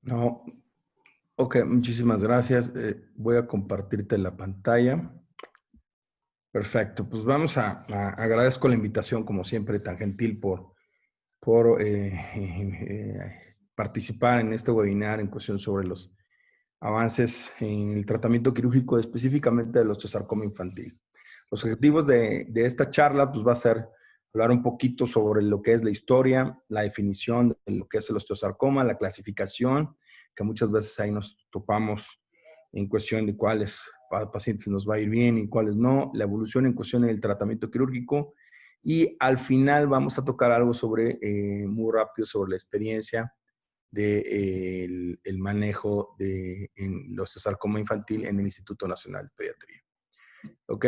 No, ok, muchísimas gracias. Voy a compartirte la pantalla. Perfecto, pues vamos agradezco la invitación, como siempre, tan gentil por participar en este webinar en cuestión sobre los avances en el tratamiento quirúrgico específicamente del osteosarcoma infantil. Los objetivos de esta charla pues va a ser hablar un poquito sobre lo que es la historia, la definición de lo que es el osteosarcoma, la clasificación, que muchas veces ahí nos topamos en cuestión de cuáles pacientes nos va a ir bien y cuáles no, la evolución en cuestión del tratamiento quirúrgico y al final vamos a tocar algo sobre, muy rápido, sobre la experiencia de, el manejo de los sarcoma infantil en el Instituto Nacional de Pediatría. ¿Ok?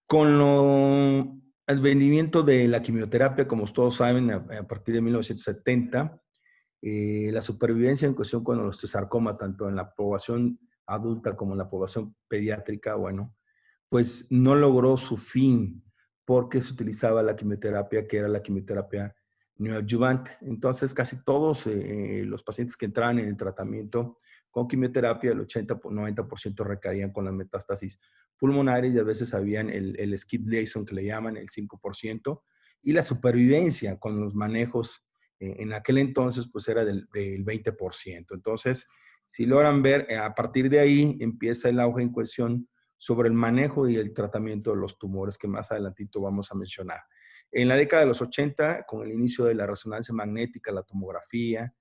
Con el vendimiento de la quimioterapia, como todos saben, a partir de 1970, la supervivencia en cuestión con el osteosarcoma, tanto en la población adulta como en la población pediátrica, bueno, pues no logró su fin porque se utilizaba la quimioterapia, que era la quimioterapia neoadyuvante. Entonces, casi todos los pacientes que entraban en el tratamiento con quimioterapia, el 80-90% recaían con las metástasis pulmonares y a veces habían el skip lesion que le llaman el 5%, y la supervivencia con los manejos en aquel entonces pues era del 20%. Entonces, si logran ver, a partir de ahí empieza el auge en cuestión sobre el manejo y el tratamiento de los tumores que más adelantito vamos a mencionar. En la década de los 80, con el inicio de la resonancia magnética, la tomografía,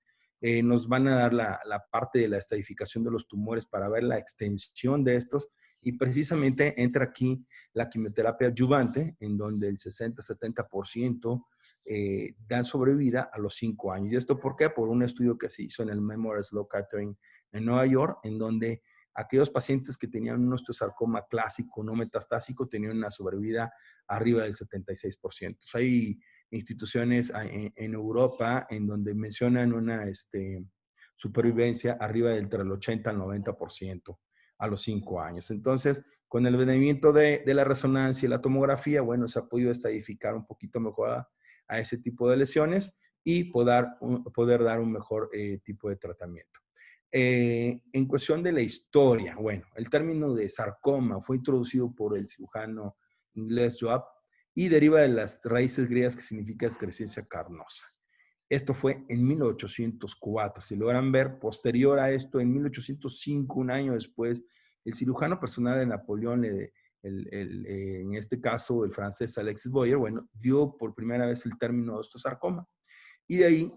nos van a dar la parte de la estadificación de los tumores para ver la extensión de estos y precisamente entra aquí la quimioterapia adyuvante, en donde el 60-70% dan sobrevida a los 5 años. ¿Y esto por qué? Por un estudio que se hizo en el Memorial Sloan Kettering en Nueva York, en donde aquellos pacientes que tenían un osteosarcoma clásico, no metastásico, tenían una sobrevida arriba del 76%. O sea, hay instituciones en Europa en donde mencionan una supervivencia arriba del entre el 80 al 90% a los 5 años. Entonces, con el venimiento de la resonancia y la tomografía, bueno, se ha podido estadificar un poquito mejor a ese tipo de lesiones y poder dar un mejor tipo de tratamiento. En cuestión de la historia, bueno, el término de sarcoma fue introducido por el cirujano inglés Joab y deriva de las raíces griegas que significa excrescencia carnosa. Esto fue en 1804. Si logran ver, posterior a esto, en 1805, un año después, el cirujano personal de Napoleón, en este caso el francés Alexis Boyer, bueno, dio por primera vez el término osteosarcoma. Y de ahí,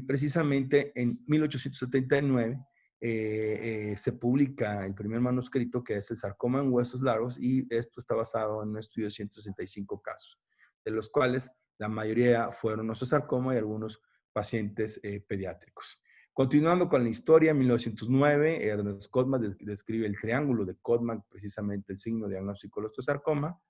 precisamente en 1879, se publica el primer manuscrito que es el sarcoma en huesos largos y esto está basado en un estudio de 165 casos, de los cuales la mayoría fueron osteosarcoma y algunos pacientes pediátricos. Continuando con la historia, en 1909, Ernest Kottman describe el triángulo de Kottman, precisamente el signo diagnóstico del osteosarcoma,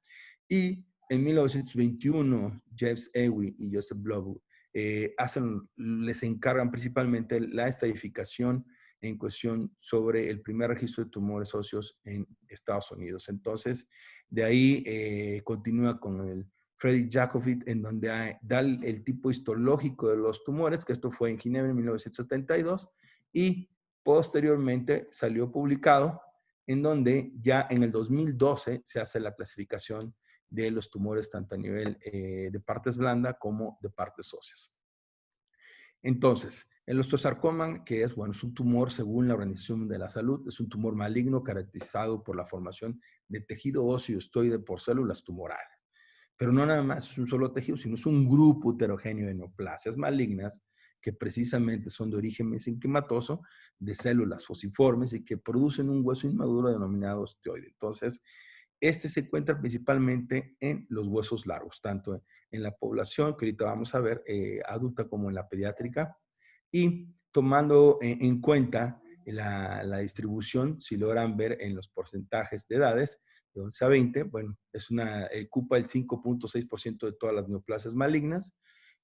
y en 1921, James Ewing y Joseph Blow les encargan principalmente la estadificación en cuestión sobre el primer registro de tumores óseos en Estados Unidos. Entonces, de ahí continúa con el Frederick Jacobi, en donde da el tipo histológico de los tumores, que esto fue en Ginebra en 1972, y posteriormente salió publicado en donde ya en el 2012 se hace la clasificación de los tumores tanto a nivel de partes blandas como de partes óseas. Entonces, el osteosarcoma, que es, bueno, es un tumor según la Organización Mundial de la Salud, es un tumor maligno caracterizado por la formación de tejido óseo estoide por células tumorales. Pero no nada más es un solo tejido, sino es un grupo heterogéneo de neoplasias malignas que precisamente son de origen mesenquimatoso, de células fosiformes y que producen un hueso inmaduro denominado osteoide. Entonces, este se encuentra principalmente en los huesos largos, tanto en la población, que ahorita vamos a ver, adulta como en la pediátrica, y tomando en cuenta la distribución, si logran ver en los porcentajes de edades, de 11 a 20, bueno, ocupa el 5.6% de todas las neoplasias malignas,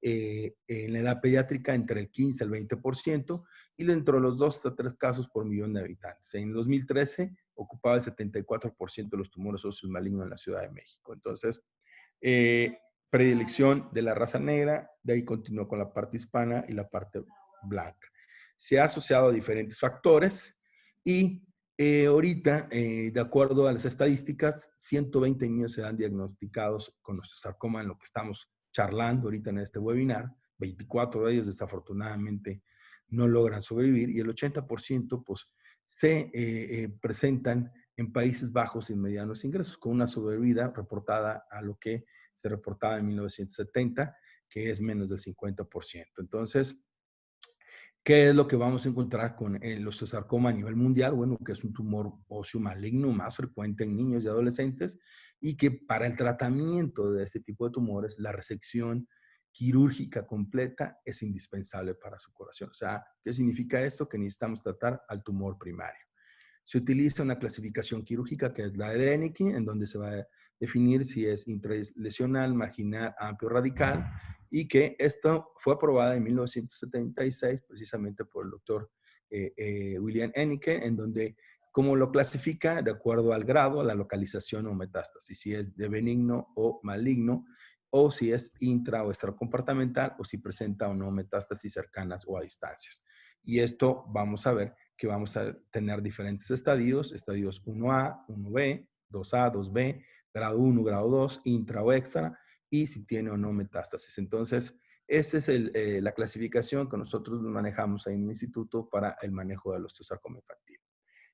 en la edad pediátrica entre el 15 al 20%, y dentro de los 2 a 3 casos por millón de habitantes. En 2013 ocupaba el 74% de los tumores óseos malignos en la Ciudad de México. Entonces, predilección de la raza negra, de ahí continuó con la parte hispana y la parte blanca. se ha asociado a diferentes factores y ahorita, de acuerdo a las estadísticas, 120 niños serán diagnosticados con osteosarcoma en lo que estamos charlando ahorita en este webinar. 24 de ellos desafortunadamente no logran sobrevivir y el 80% pues se presentan en Países Bajos y medianos ingresos, con una sobrevida reportada a lo que se reportaba en 1970, que es menos del 50%. Entonces, ¿qué es lo que vamos a encontrar con el osteosarcoma a nivel mundial? Bueno, que es un tumor óseo maligno más frecuente en niños y adolescentes y que para el tratamiento de este tipo de tumores, la resección quirúrgica completa es indispensable para su curación. O sea, ¿qué significa esto? Que necesitamos tratar al tumor primario. Se utiliza una clasificación quirúrgica que es la de Deniky, en donde se va a definir si es intralesional, marginal, amplio, radical, y que esto fue aprobada en 1976 precisamente por el doctor William Hennicke, en donde como lo clasifica de acuerdo al grado, a la localización o metástasis, si es de benigno o maligno, o si es intra o extracompartamental, o si presenta o no metástasis cercanas o a distancias. Y esto vamos a ver que vamos a tener diferentes estadios 1A, 1B, 2A, 2B, grado 1, grado 2, intra o extra, y si tiene o no metástasis. Entonces, esa es la clasificación que nosotros manejamos ahí en el instituto para el manejo del osteosarcoma infantil.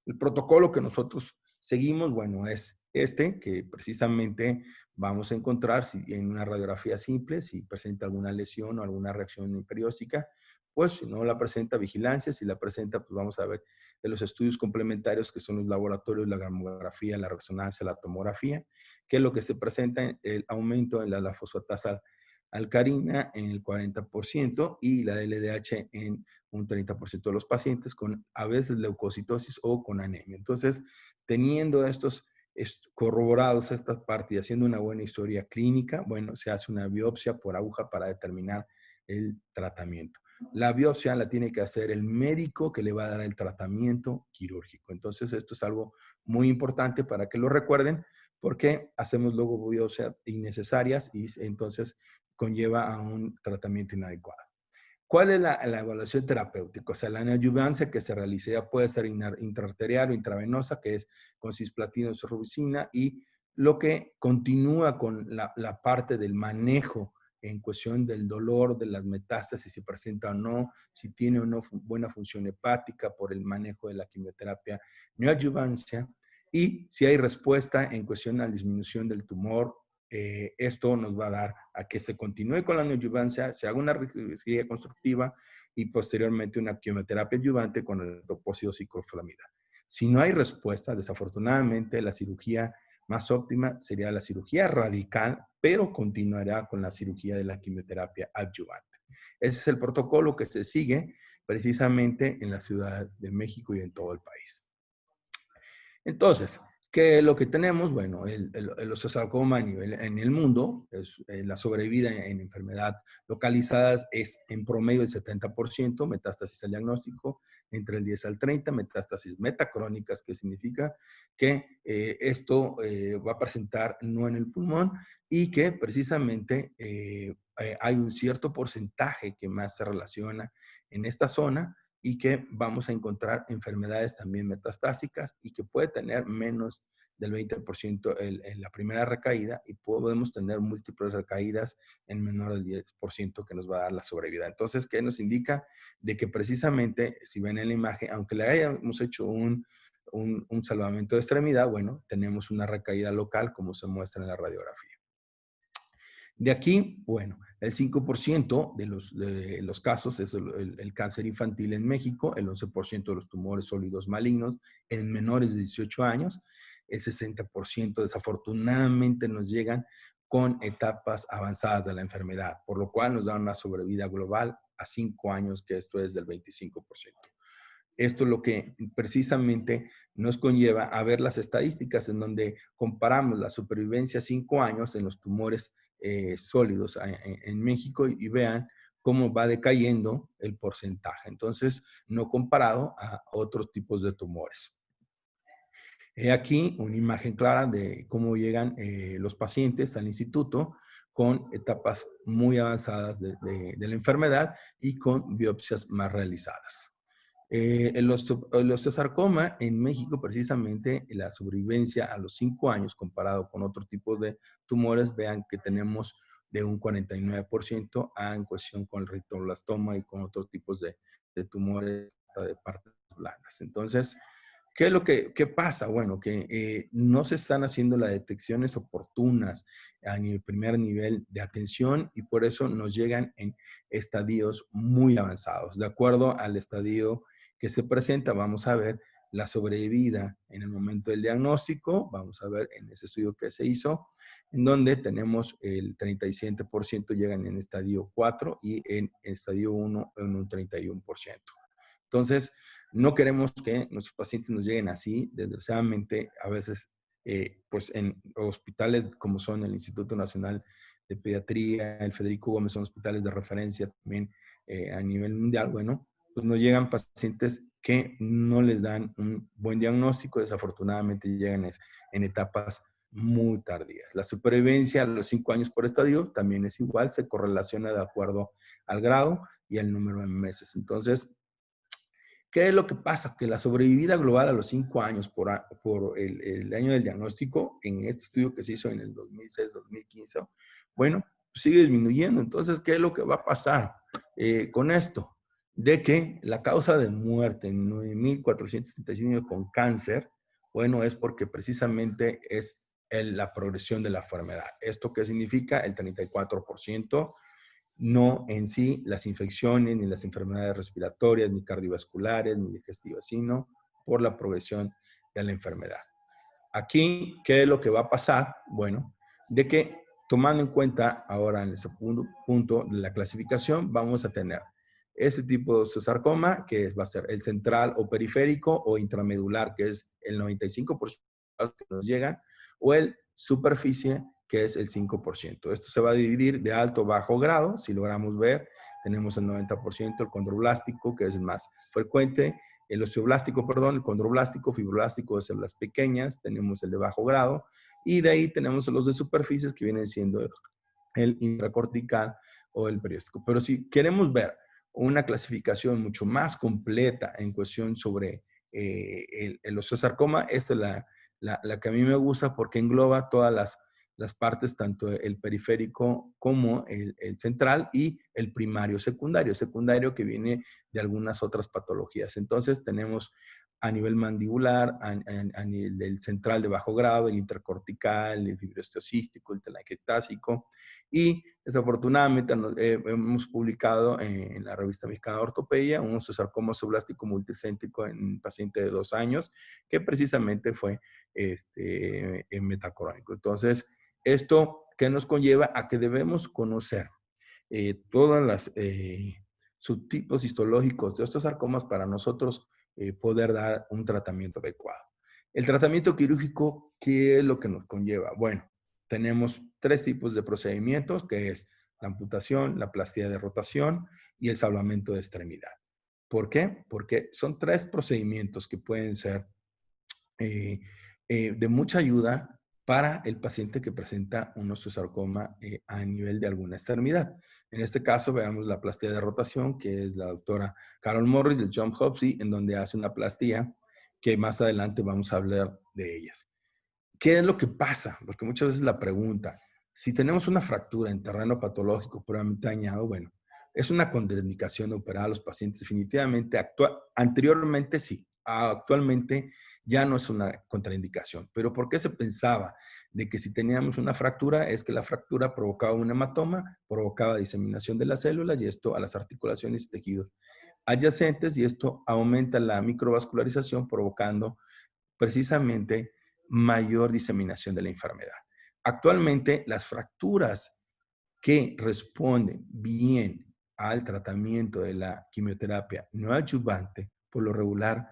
El protocolo que nosotros seguimos, bueno, es este, que precisamente vamos a encontrar si en una radiografía simple, si presenta alguna lesión o alguna reacción perióstica, pues si no la presenta, vigilancia, si la presenta, pues vamos a ver de los estudios complementarios que son los laboratorios, la gamografía, la resonancia, la tomografía, que es lo que se presenta, el aumento en la fosfatasa alcalina en el 40% y la LDH en un 30% de los pacientes con a veces leucocitosis o con anemia. Entonces, teniendo estos corroborados esta parte y haciendo una buena historia clínica, bueno, se hace una biopsia por aguja para determinar el tratamiento. La biopsia la tiene que hacer el médico que le va a dar el tratamiento quirúrgico. Entonces, esto es algo muy importante para que lo recuerden, porque hacemos luego biopsias innecesarias y entonces conlleva a un tratamiento inadecuado. ¿Cuál es la evaluación terapéutica? O sea, la neoadyuvancia que se realiza ya puede ser intraarterial o intravenosa, que es con cisplatina o sorubicina, y lo que continúa con la parte del manejo en cuestión del dolor, de las metástasis, si presenta o no, si tiene o no buena función hepática por el manejo de la quimioterapia neoadyuvancia, y si hay respuesta en cuestión a la disminución del tumor. Esto nos va a dar a que se continúe con la neoadyuvancia, se haga una cirugía constructiva y posteriormente una quimioterapia adyuvante con el topósido ciclofosfamida. Si no hay respuesta, desafortunadamente la cirugía más óptima sería la cirugía radical, pero continuará con la cirugía de la quimioterapia adyuvante. Ese es el protocolo que se sigue precisamente en la Ciudad de México y en todo el país. Entonces, ¿qué es lo que tenemos? Bueno, el osteosarcoma en el mundo, la sobrevida en enfermedad localizadas es en promedio el 70%, metástasis al diagnóstico, entre el 10 al 30, metástasis metacrónicas, que significa que esto va a presentar no en el pulmón y que precisamente hay un cierto porcentaje que más se relaciona en esta zona y que vamos a encontrar enfermedades también metastásicas y que puede tener menos del 20% en la primera recaída y podemos tener múltiples recaídas en menor del 10% que nos va a dar la sobrevida. Entonces, ¿qué nos indica? De que precisamente, si ven en la imagen, aunque le hayamos hecho un salvamento de extremidad, bueno, tenemos una recaída local como se muestra en la radiografía. De aquí, bueno, el 5% de los casos es el cáncer infantil en México, el 11% de los tumores sólidos malignos en menores de 18 años, el 60% desafortunadamente nos llegan con etapas avanzadas de la enfermedad, por lo cual nos dan una sobrevida global a 5 años, que esto es del 25%. Esto es lo que precisamente nos conlleva a ver las estadísticas en donde comparamos la supervivencia a 5 años en los tumores sólidos en México y vean cómo va decayendo el porcentaje. Entonces, no comparado a otros tipos de tumores. He aquí una imagen clara de cómo llegan los pacientes al instituto con etapas muy avanzadas de la enfermedad y con biopsias más realizadas. El osteosarcoma en México, precisamente, la sobrevivencia a los 5 años comparado con otro tipo de tumores, vean que tenemos de un 49% en cuestión con el retinoblastoma y con otros tipos de tumores hasta de partes blandas. Entonces, ¿qué es lo qué pasa? Bueno, que no se están haciendo las detecciones oportunas a nivel, primer nivel de atención y por eso nos llegan en estadios muy avanzados. De acuerdo al estadio que se presenta, vamos a ver la sobrevida en el momento del diagnóstico, vamos a ver en ese estudio que se hizo, en donde tenemos el 37% llegan en estadio 4 y en estadio 1 en un 31%. Entonces, no queremos que nuestros pacientes nos lleguen así, desgraciadamente, a veces, pues en hospitales como son el Instituto Nacional de Pediatría, el Federico Gómez, son hospitales de referencia también a nivel mundial, bueno, pues nos llegan pacientes que no les dan un buen diagnóstico, desafortunadamente llegan en etapas muy tardías. La supervivencia a los 5 años por estadio también es igual, se correlaciona de acuerdo al grado y al número de meses. Entonces, ¿qué es lo que pasa? Que la sobrevida global a los 5 años por el año del diagnóstico, en este estudio que se hizo en el 2006-2015, bueno, sigue disminuyendo. Entonces, ¿qué es lo que va a pasar con esto? De que la causa de muerte en 9,475 con cáncer, bueno, es porque precisamente es la progresión de la enfermedad. ¿Esto qué significa? El 34% no en sí las infecciones, ni las enfermedades respiratorias, ni cardiovasculares, ni digestivas, sino por la progresión de la enfermedad. Aquí, ¿qué es lo que va a pasar? Bueno, de que tomando en cuenta ahora en ese punto de la clasificación, vamos a tener ese tipo de sarcoma, que va a ser el central o periférico o intramedular, que es el 95% que nos llegan, o el superficie, que es el 5%. Esto se va a dividir de alto a bajo grado. Si logramos ver, tenemos el 90%, el condroblástico, que es más frecuente, el osteoblástico, perdón, el condroblástico, fibroblástico de células pequeñas, tenemos el de bajo grado, y de ahí tenemos los de superficies que vienen siendo el intracortical o el perióstico. Pero si queremos ver una clasificación mucho más completa en cuestión sobre el osteosarcoma, esta es la que a mí me gusta porque engloba todas las partes, tanto el periférico como el central y el primario secundario que viene de algunas otras patologías. Entonces tenemos a nivel mandibular, a nivel del central de bajo grado, el intercortical, el fibroesteocístico, el telangiectásico, y desafortunadamente hemos publicado en la revista mexicana de ortopedia un osteosarcoma osteoblástico multicéntrico en un paciente de 2 años que precisamente fue metacrónico. Entonces, esto que nos conlleva a que debemos conocer todas las subtipos histológicos de estos sarcomas para nosotros poder dar un tratamiento adecuado. El tratamiento quirúrgico, ¿qué es lo que nos conlleva? Bueno, tenemos 3 tipos de procedimientos, que es la amputación, la plastía de rotación y el salvamento de extremidad. ¿Por qué? Porque son 3 procedimientos que pueden ser de mucha ayuda para el paciente que presenta un osteosarcoma a nivel de alguna extremidad. En este caso, veamos la plastía de rotación, que es la doctora Carol Morris del Johns Hopkins, en donde hace una plastía que más adelante vamos a hablar de ellas. ¿Qué es lo que pasa? Porque muchas veces la pregunta, si tenemos una fractura en terreno patológico puramente dañado, bueno, es una contraindicación de operar a los pacientes definitivamente. Anteriormente sí, actualmente ya no es una contraindicación. Pero ¿por qué se pensaba de que si teníamos una fractura es que la fractura provocaba un hematoma, provocaba diseminación de las células y esto a las articulaciones y tejidos adyacentes y esto aumenta la microvascularización provocando precisamente mayor diseminación de la enfermedad? Actualmente, las fracturas que responden bien al tratamiento de la quimioterapia no adyuvante, por lo regular,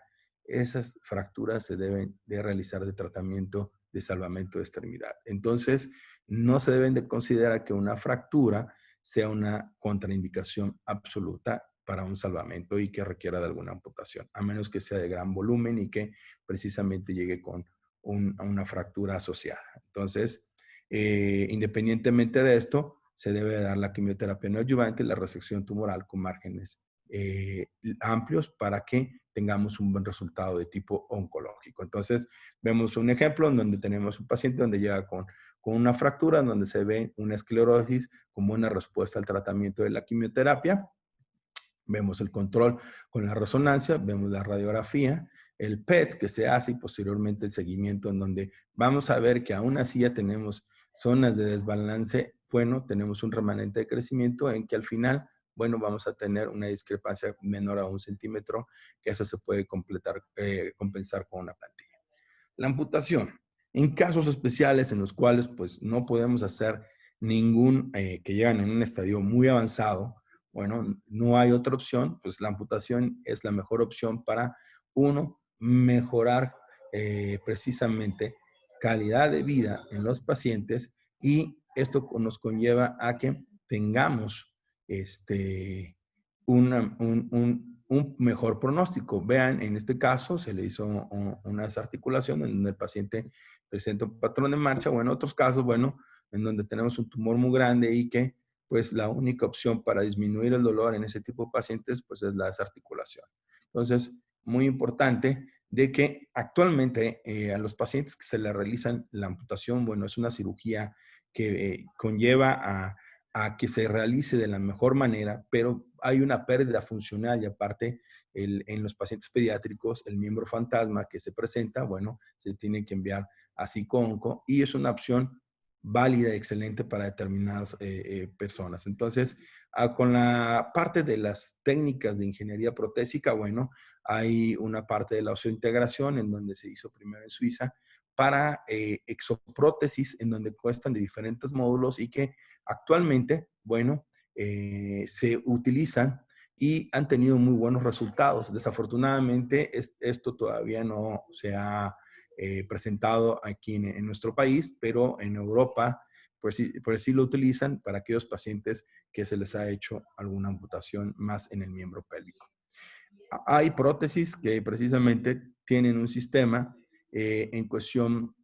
esas fracturas se deben de realizar de tratamiento de salvamento de extremidad. Entonces, no se deben de considerar que una fractura sea una contraindicación absoluta para un salvamento y que requiera de alguna amputación, a menos que sea de gran volumen y que precisamente llegue con una fractura asociada. Entonces, independientemente de esto, se debe dar la quimioterapia no adyuvante y la resección tumoral con márgenes amplios para que tengamos un buen resultado de tipo oncológico. Entonces, vemos un ejemplo en donde tenemos un paciente donde llega con una fractura, en donde se ve una esclerosis como una respuesta al tratamiento de la quimioterapia. Vemos el control con la resonancia, vemos la radiografía, el PET que se hace y posteriormente el seguimiento en donde vamos a ver que aún así ya tenemos zonas de desbalance. Bueno, tenemos un remanente de crecimiento en que al final, bueno, vamos a tener una discrepancia menor a 1 centímetro, que eso se puede compensar con una plantilla. La amputación. En casos especiales en los cuales pues no podemos hacer que llegan en un estadio muy avanzado, bueno, no hay otra opción, pues la amputación es la mejor opción para, uno, mejorar precisamente calidad de vida en los pacientes y esto nos conlleva a que tengamos un mejor pronóstico. Vean, en este caso se le hizo una desarticulación en donde el paciente presenta un patrón de marcha, o en otros casos, bueno, en donde tenemos un tumor muy grande y que pues la única opción para disminuir el dolor en ese tipo de pacientes pues es la desarticulación. Entonces, muy importante de que actualmente a los pacientes que se le realizan la amputación, bueno, es una cirugía que conlleva a que se realice de la mejor manera, pero hay una pérdida funcional y aparte en los pacientes pediátricos el miembro fantasma que se presenta, bueno, se tiene que enviar a psico-onco y es una opción válida y excelente para determinadas personas. Entonces, con la parte de las técnicas de ingeniería protésica, bueno, hay una parte de la osseointegración en donde se hizo primero en Suiza para exoprótesis en donde cuestan de diferentes módulos y que actualmente, bueno, se utilizan y han tenido muy buenos resultados. Desafortunadamente, esto todavía no se ha presentado aquí en nuestro país, pero en Europa, pues sí lo utilizan para aquellos pacientes que se les ha hecho alguna amputación más en el miembro pélvico. Hay prótesis que precisamente tienen un sistema en cuestión,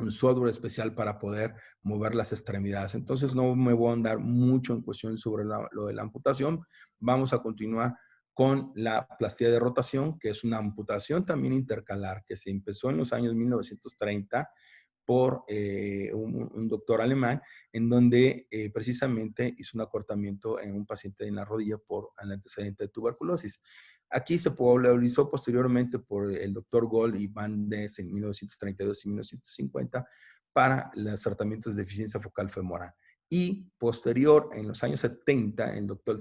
un software especial para poder mover las extremidades. Entonces no me voy a andar mucho en cuestión sobre lo de la amputación. Vamos a continuar con la plastía de rotación, que es una amputación también intercalar que se empezó en los años 1930 por un doctor alemán, en donde precisamente hizo un acortamiento en un paciente en la rodilla por el antecedente de tuberculosis. Aquí se popularizó posteriormente por el doctor Gold y Van Ness en 1932 y 1950 para los tratamientos de deficiencia focal femoral. Y posterior, en los años 70, el doctor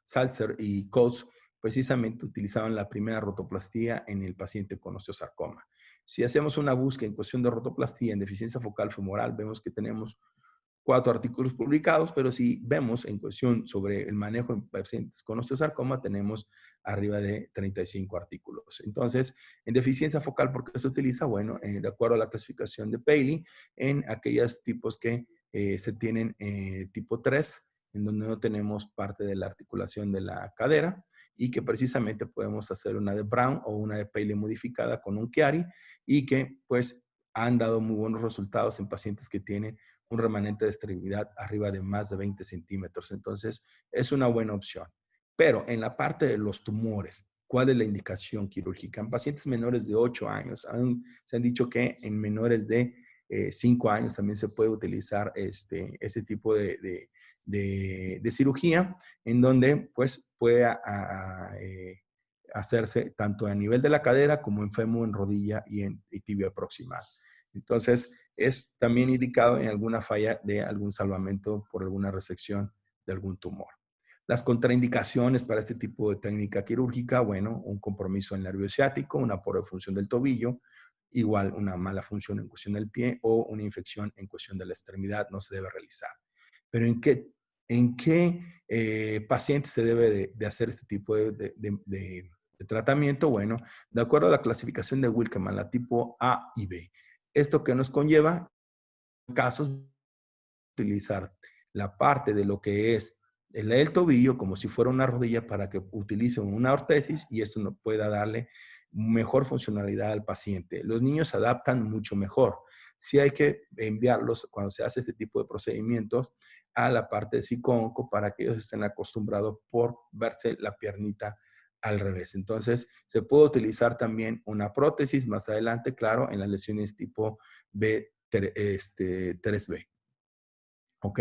Salzer y Coase precisamente utilizaban la primera rotoplastía en el paciente con osteosarcoma. Si hacemos una búsqueda en cuestión de rotoplastía en deficiencia focal femoral, vemos que tenemos 4 artículos publicados, pero si vemos en cuestión sobre el manejo en pacientes con osteosarcoma, tenemos arriba de 35 artículos. Entonces, en deficiencia focal, ¿por qué se utiliza? Bueno, de acuerdo a la clasificación de Paley, en aquellos tipos que se tienen tipo 3, en donde no tenemos parte de la articulación de la cadera, y que precisamente podemos hacer una de Brown o una de Paley modificada con un Chiari, y que pues han dado muy buenos resultados en pacientes que tienen un remanente de extremidad arriba de más de 20 centímetros. Entonces, es una buena opción. Pero en la parte de los tumores, ¿cuál es la indicación quirúrgica? En pacientes menores de 8 años, se han dicho que en menores de 5 años también se puede utilizar ese tipo de cirugía, en donde pues puede hacerse tanto a nivel de la cadera como en fémur, en rodilla y tibia proximal. Entonces, es también indicado en alguna falla de algún salvamento por alguna resección de algún tumor. Las contraindicaciones para este tipo de técnica quirúrgica, bueno, un compromiso en el nervio ciático, una pobre función del tobillo, igual una mala función en cuestión del pie o una infección en cuestión de la extremidad no se debe realizar. Pero ¿en qué paciente se debe de hacer este tipo de tratamiento? Bueno, de acuerdo a la clasificación de Wilkeman, la tipo A y B. Esto que nos conlleva casos utilizar la parte de lo que es el tobillo como si fuera una rodilla para que utilicen una ortesis y esto no pueda darle mejor funcionalidad al paciente. Los niños se adaptan mucho mejor. Sí hay que enviarlos cuando se hace este tipo de procedimientos a la parte de psico-onco para que ellos estén acostumbrados por verse la piernita al revés. Entonces, se puede utilizar también una prótesis más adelante, claro, en las lesiones tipo B, 3B. ¿Ok?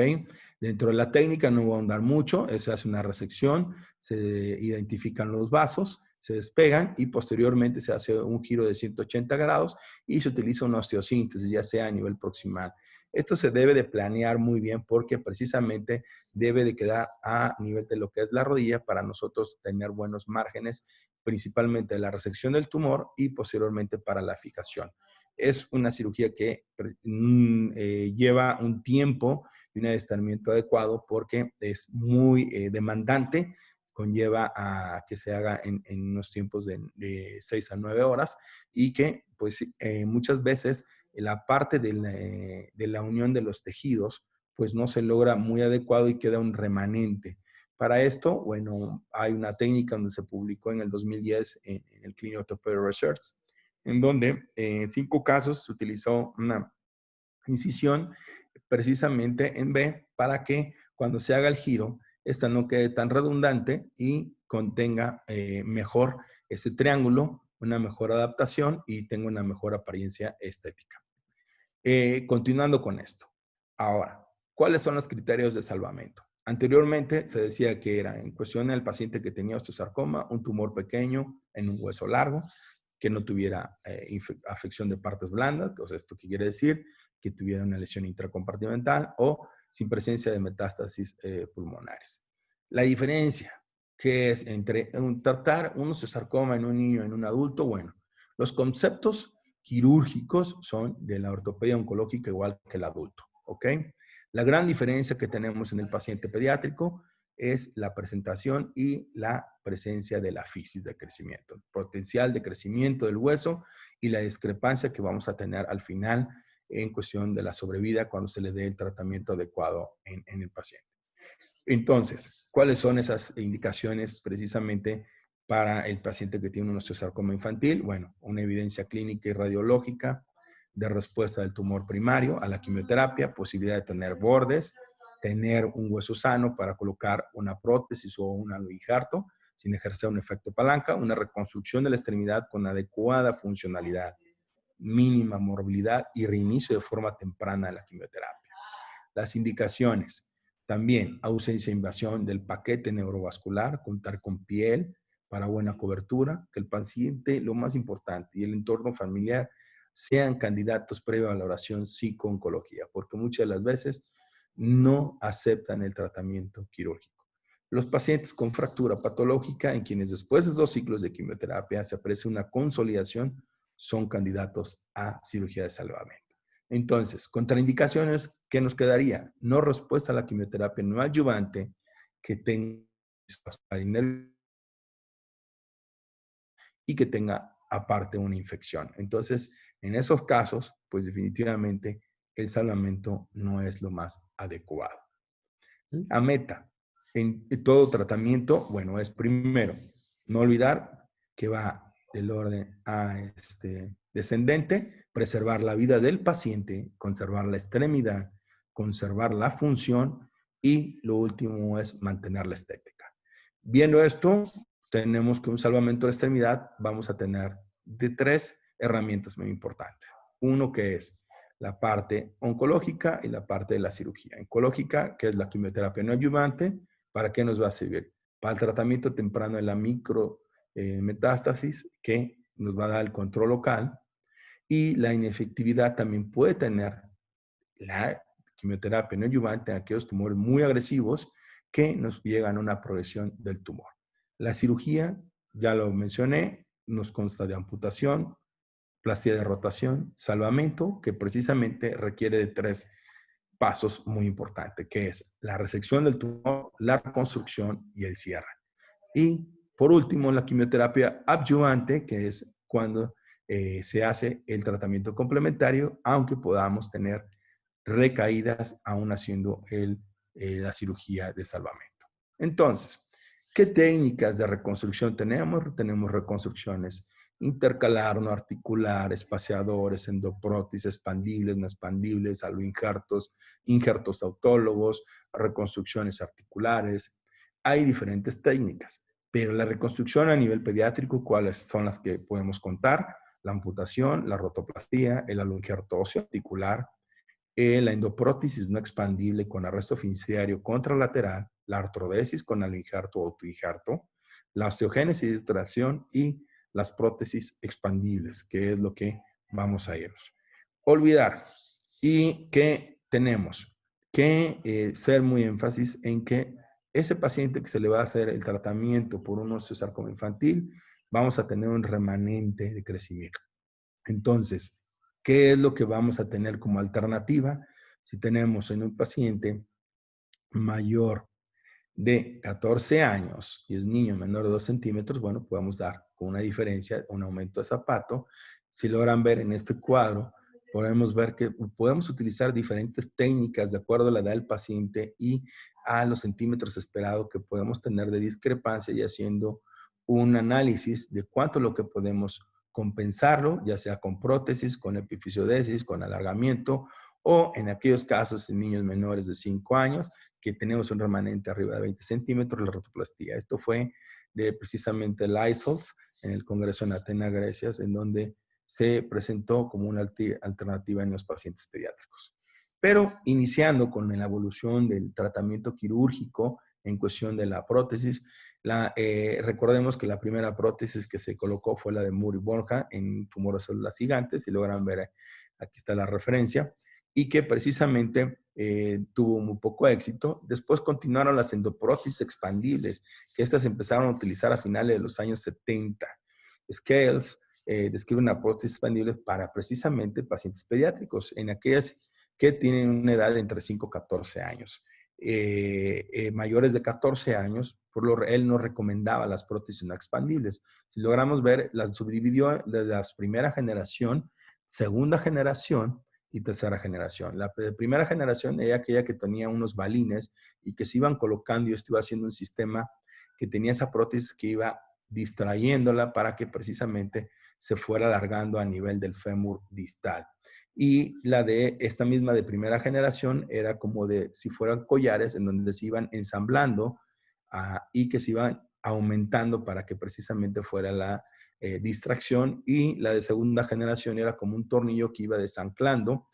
Dentro de la técnica no voy a ahondar mucho, se hace una resección, se identifican los vasos, se despegan y posteriormente se hace un giro de 180 grados y se utiliza una osteosíntesis, ya sea a nivel proximal. Esto se debe de planear muy bien porque precisamente debe de quedar a nivel de lo que es la rodilla para nosotros tener buenos márgenes, principalmente de la resección del tumor y posteriormente para la fijación. Es una cirugía que lleva un tiempo y un adiestramiento adecuado porque es muy demandante, conlleva a que se haga en unos tiempos de 6 a 9 horas y que pues muchas veces la parte de la unión de los tejidos pues no se logra muy adecuado y queda un remanente. Para esto, bueno, hay una técnica donde se publicó en el 2010 en el Clinical Orthopedic Research, en donde en 5 casos se utilizó una incisión precisamente en B para que cuando se haga el giro, esta no quede tan redundante y contenga mejor ese triángulo, una mejor adaptación y tenga una mejor apariencia estética. Continuando con esto. Ahora, ¿cuáles son los criterios de salvamento? Anteriormente se decía que era en cuestión del paciente que tenía osteosarcoma, un tumor pequeño en un hueso largo, que no tuviera afección de partes blandas, o sea, ¿esto qué quiere decir? Que tuviera una lesión intracompartimental o sin presencia de metástasis pulmonares. La diferencia que es entre tratar un osteosarcoma en un niño, en un adulto, bueno, los conceptos quirúrgicos son de la ortopedia oncológica igual que el adulto, ¿ok? La gran diferencia que tenemos en el paciente pediátrico es la presentación y la presencia de la fisis de crecimiento, el potencial de crecimiento del hueso y la discrepancia que vamos a tener al final en cuestión de la sobrevida cuando se le dé el tratamiento adecuado en el paciente. Entonces, ¿cuáles son esas indicaciones precisamente para el paciente que tiene un osteosarcoma infantil? Bueno, una evidencia clínica y radiológica de respuesta del tumor primario a la quimioterapia, posibilidad de tener bordes, tener un hueso sano para colocar una prótesis o un aloinjarto sin ejercer un efecto palanca, una reconstrucción de la extremidad con adecuada funcionalidad, mínima morbilidad y reinicio de forma temprana de la quimioterapia. Las indicaciones. También ausencia e invasión del paquete neurovascular, contar con piel para buena cobertura, que el paciente, lo más importante, y el entorno familiar sean candidatos previa valoración psico-oncología, porque muchas de las veces no aceptan el tratamiento quirúrgico. Los pacientes con fractura patológica, en quienes después de 2 ciclos de quimioterapia se aprecia una consolidación, son candidatos a cirugía de salvamento. Entonces, contraindicaciones, ¿qué nos quedaría? No respuesta a la quimioterapia no adyuvante que tenga y que tenga aparte una infección. Entonces, en esos casos, pues definitivamente el salvamento no es lo más adecuado. La meta en todo tratamiento, bueno, es primero, no olvidar que va del orden descendente, preservar la vida del paciente, conservar la extremidad, conservar la función y lo último es mantener la estética. Viendo esto, tenemos que un salvamento de extremidad vamos a tener de 3 herramientas muy importantes. Uno que es la parte oncológica y la parte de la cirugía. Oncológica, que es la quimioterapia no adyuvante, ¿para qué nos va a servir? Para el tratamiento temprano de la micrometástasis, que nos va a dar el control local, y la inefectividad también puede tener la quimioterapia no adyuvante en aquellos tumores muy agresivos que nos llegan a una progresión del tumor. La cirugía, ya lo mencioné, nos consta de amputación, plastía de rotación, salvamento, que precisamente requiere de 3 pasos muy importantes, que es la resección del tumor, la reconstrucción y el cierre. Y por último, la quimioterapia adyuvante, que es cuando se hace el tratamiento complementario, aunque podamos tener recaídas aún haciendo la cirugía de salvamento. Entonces, ¿Qué técnicas de reconstrucción tenemos? Tenemos reconstrucciones intercalar, no articular, espaciadores, endoprótesis, expandibles, no expandibles, aloinjertos, injertos autólogos, reconstrucciones articulares. Hay diferentes técnicas, pero la reconstrucción a nivel pediátrico, ¿cuáles son las que podemos contar? La amputación, la rotoplastía, el aloinjerto óseo articular, la endoprótesis no expandible con arresto finciario contralateral, la artrodesis con aloinjerto o autoinjerto, la osteogénesis de tracción y las prótesis expandibles, que es lo que vamos a irnos. Olvidar. ¿Y qué tenemos? Que ser muy énfasis en que ese paciente que se le va a hacer el tratamiento por un osteosarcoma infantil, vamos a tener un remanente de crecimiento. Entonces, ¿qué es lo que vamos a tener como alternativa? Si tenemos en un paciente mayor de 14 años y es niño menor de 2 centímetros, bueno, podemos dar con una diferencia, un aumento de zapato. Si logran ver en este cuadro, podemos ver que podemos utilizar diferentes técnicas de acuerdo a la edad del paciente y a los centímetros esperados que podemos tener de discrepancia y haciendo un análisis de cuánto es lo que podemos compensarlo, ya sea con prótesis, con epifisiodesis, con alargamiento o en aquellos casos en niños menores de 5 años que tenemos un remanente arriba de 20 centímetros, la rotoplastía. Esto fue de precisamente Lysols en el Congreso en Atenas, Grecia, en donde se presentó como una alternativa en los pacientes pediátricos. Pero iniciando con la evolución del tratamiento quirúrgico en cuestión de la prótesis, recordemos que la primera prótesis que se colocó fue la de Moore y Borja en tumor de células gigantes, si logran ver, aquí está la referencia, y que precisamente tuvo muy poco éxito. Después continuaron las endoprótesis expandibles, que estas empezaron a utilizar a finales de los años 70. Scales describe una prótesis expandible para precisamente pacientes pediátricos, en aquellas que tienen una edad de entre 5 y 14 años. Mayores de 14 años, él no recomendaba las prótesis no expandibles. Si logramos ver, las subdividió de la primera generación, segunda generación y tercera generación. La de primera generación era aquella que tenía unos balines y que se iban colocando y esto iba haciendo un sistema que tenía esa prótesis que iba distrayéndola para que precisamente se fuera alargando a nivel del fémur distal. Y la de esta misma de primera generación era como de si fueran collares en donde se iban ensamblando y que se iban aumentando para que precisamente fuera la distracción, y la de segunda generación era como un tornillo que iba desanclando.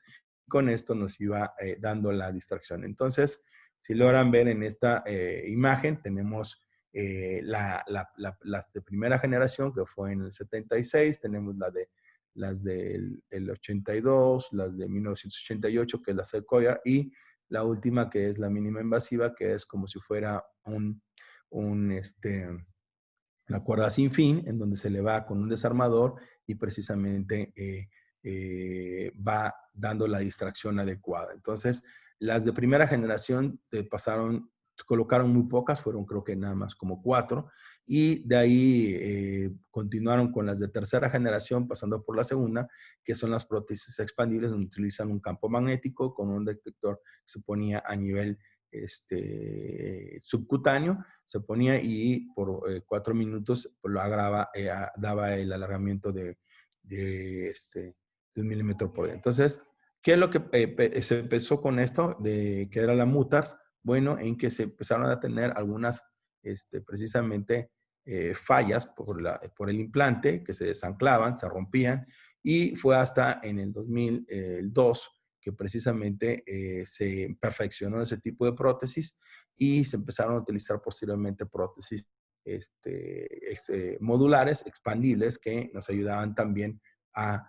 Con esto nos iba dando la distracción. Entonces, si logran ver en esta imagen, tenemos las de primera generación, que fue en el 76, tenemos las del 82, las de 1988, que es la Sequoia, y la última, que es la mínima invasiva, que es como si fuera una cuerda sin fin, en donde se le va con un desarmador y precisamente va dando la distracción adecuada. Entonces, las de primera generación colocaron muy pocas, fueron creo que nada más como 4, y de ahí continuaron con las de tercera generación, pasando por la segunda, que son las prótesis expandibles, donde utilizan un campo magnético con un detector que se ponía a nivel subcutáneo, se ponía y por 4 minutos lo daba el alargamiento de 1 milímetro por día. Entonces, ¿qué es lo que se empezó con esto? Que era la Mutars. Bueno, en que se empezaron a tener algunas precisamente fallas por el implante, que se desanclaban, se rompían, y fue hasta en el 2002 que precisamente se perfeccionó ese tipo de prótesis y se empezaron a utilizar posteriormente prótesis modulares, expandibles, que nos ayudaban también a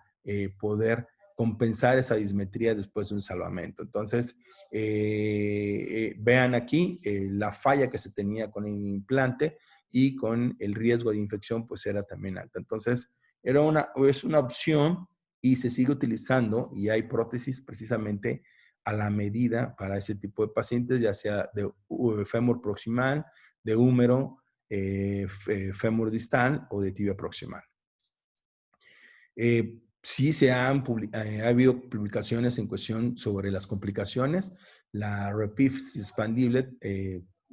poder compensar esa dismetría después de un salvamento. Entonces, vean aquí la falla que se tenía con el implante y con el riesgo de infección, pues era también alta. Entonces, es una opción y se sigue utilizando, y hay prótesis precisamente a la medida para ese tipo de pacientes, ya sea de fémur proximal, de húmero, fémur distal o de tibia proximal. Sí ha habido publicaciones en cuestión sobre las complicaciones. La Repif expandible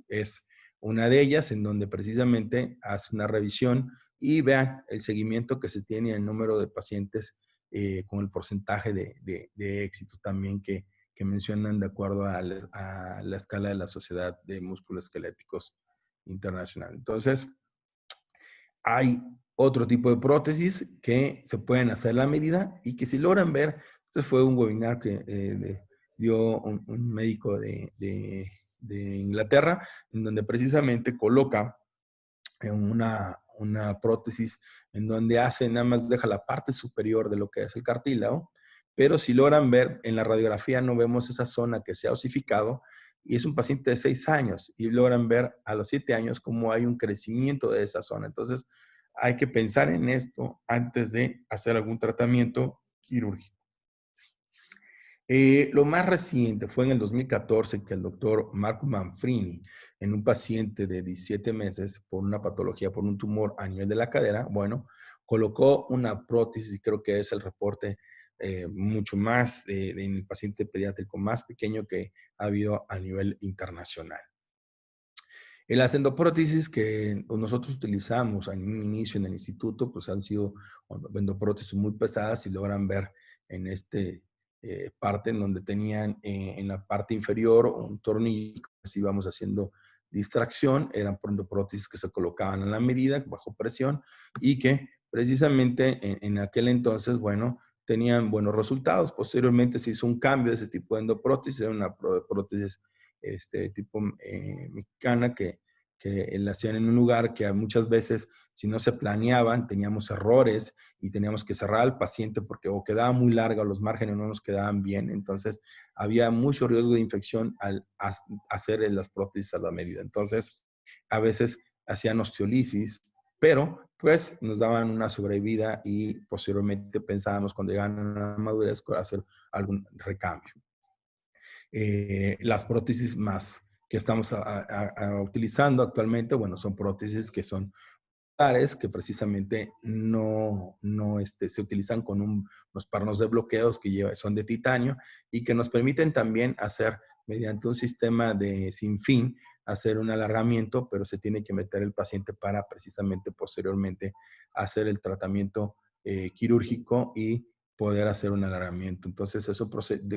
es una de ellas en donde precisamente hace una revisión y vean el seguimiento que se tiene, el número de pacientes con el porcentaje de éxito también que mencionan de acuerdo a la escala de la Sociedad de Músculos Esqueléticos Internacional. Entonces, hay otro tipo de prótesis que se pueden hacer a la medida y que si logran ver, este fue un webinar que dio un médico de Inglaterra, en donde precisamente coloca una prótesis en donde hace, nada más deja la parte superior de lo que es el cartílago, pero si logran ver en la radiografía no vemos esa zona que se ha osificado y es un paciente de 6 años y logran ver a los 7 años cómo hay un crecimiento de esa zona. Entonces hay que pensar en esto antes de hacer algún tratamiento quirúrgico. Lo más reciente fue en el 2014 que el doctor Marco Manfrini, en un paciente de 17 meses por una patología, por un tumor a nivel de la cadera, bueno, colocó una prótesis, y creo que es el reporte mucho más en el paciente pediátrico más pequeño que ha habido a nivel internacional. Las endoprótesis que nosotros utilizamos en un inicio en el instituto, pues han sido endoprótesis muy pesadas y logran ver en este parte en donde tenían en la parte inferior un tornillo, así íbamos haciendo distracción, eran endoprótesis que se colocaban a la medida, bajo presión, y que precisamente en aquel entonces, bueno, tenían buenos resultados. Posteriormente se hizo un cambio de ese tipo de endoprótesis, era una prótesis tipo mexicana que la hacían en un lugar que muchas veces, si no se planeaban, teníamos errores y teníamos que cerrar al paciente porque o quedaba muy larga o los márgenes no nos quedaban bien. Entonces, había mucho riesgo de infección al hacer las prótesis a la medida. Entonces, a veces hacían osteolisis, pero pues nos daban una sobrevida y posteriormente pensábamos cuando llegaban a la madurez hacer algún recambio. Las prótesis más que estamos utilizando actualmente, bueno, son prótesis que son que precisamente se utilizan con unos pernos de bloqueos que son de titanio y que nos permiten también hacer, mediante un sistema de sin fin, hacer un alargamiento, pero se tiene que meter el paciente para precisamente posteriormente hacer el tratamiento quirúrgico y poder hacer un alargamiento. Entonces, eso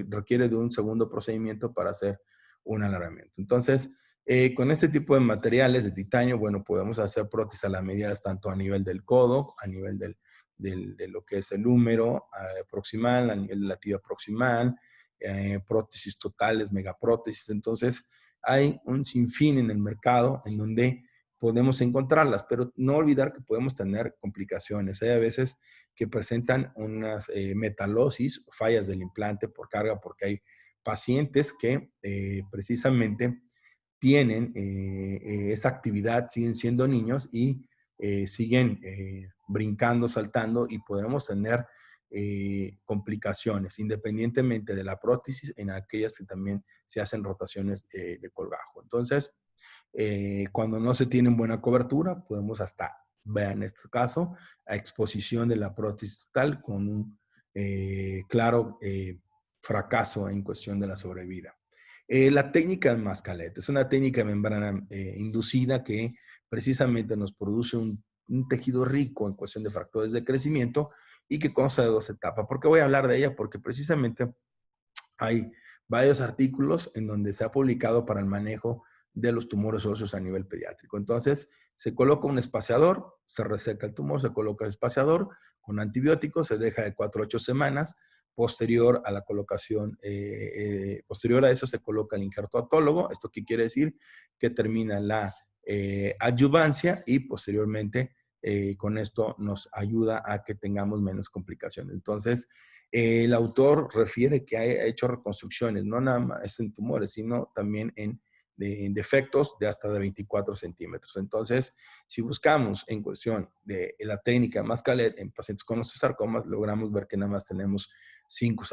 requiere de un segundo procedimiento para hacer un alargamiento. Entonces, con este tipo de materiales de titanio, bueno, podemos hacer prótesis a la medida tanto a nivel del codo, a nivel de lo que es el húmero proximal, a nivel de la tibia proximal, prótesis totales, megaprótesis. Entonces, hay un sinfín en el mercado en donde podemos encontrarlas, pero no olvidar que podemos tener complicaciones. Hay a veces que presentan unas metalosis, fallas del implante por carga, porque hay pacientes que precisamente tienen esa actividad, siguen siendo niños y siguen brincando, saltando y podemos tener complicaciones, independientemente de la prótesis, en aquellas que también se hacen rotaciones de colgajo. Entonces, cuando no se tiene buena cobertura, podemos hasta, vean en este caso, a exposición de la prótesis total con un claro fracaso en cuestión de la sobrevida. La técnica del mascalet es una técnica de membrana inducida que precisamente nos produce un tejido rico en cuestión de factores de crecimiento y que consta de 2 etapas. ¿Por qué voy a hablar de ella? Porque precisamente hay varios artículos en donde se ha publicado para el manejo de los tumores óseos a nivel pediátrico. Entonces, se coloca un espaciador, se reseca el tumor, se coloca el espaciador con antibióticos, se deja de 4 a 8 semanas. Posterior a la colocación, posterior a eso se coloca el injerto autólogo. ¿Esto qué quiere decir? Que termina la adyuvancia y posteriormente con esto nos ayuda a que tengamos menos complicaciones. Entonces, el autor refiere que ha hecho reconstrucciones, no nada más en tumores, sino también en defectos de hasta de 24 centímetros. Entonces, si buscamos en cuestión de la técnica Mascalet en pacientes con osteosarcomas, logramos ver que nada más tenemos 5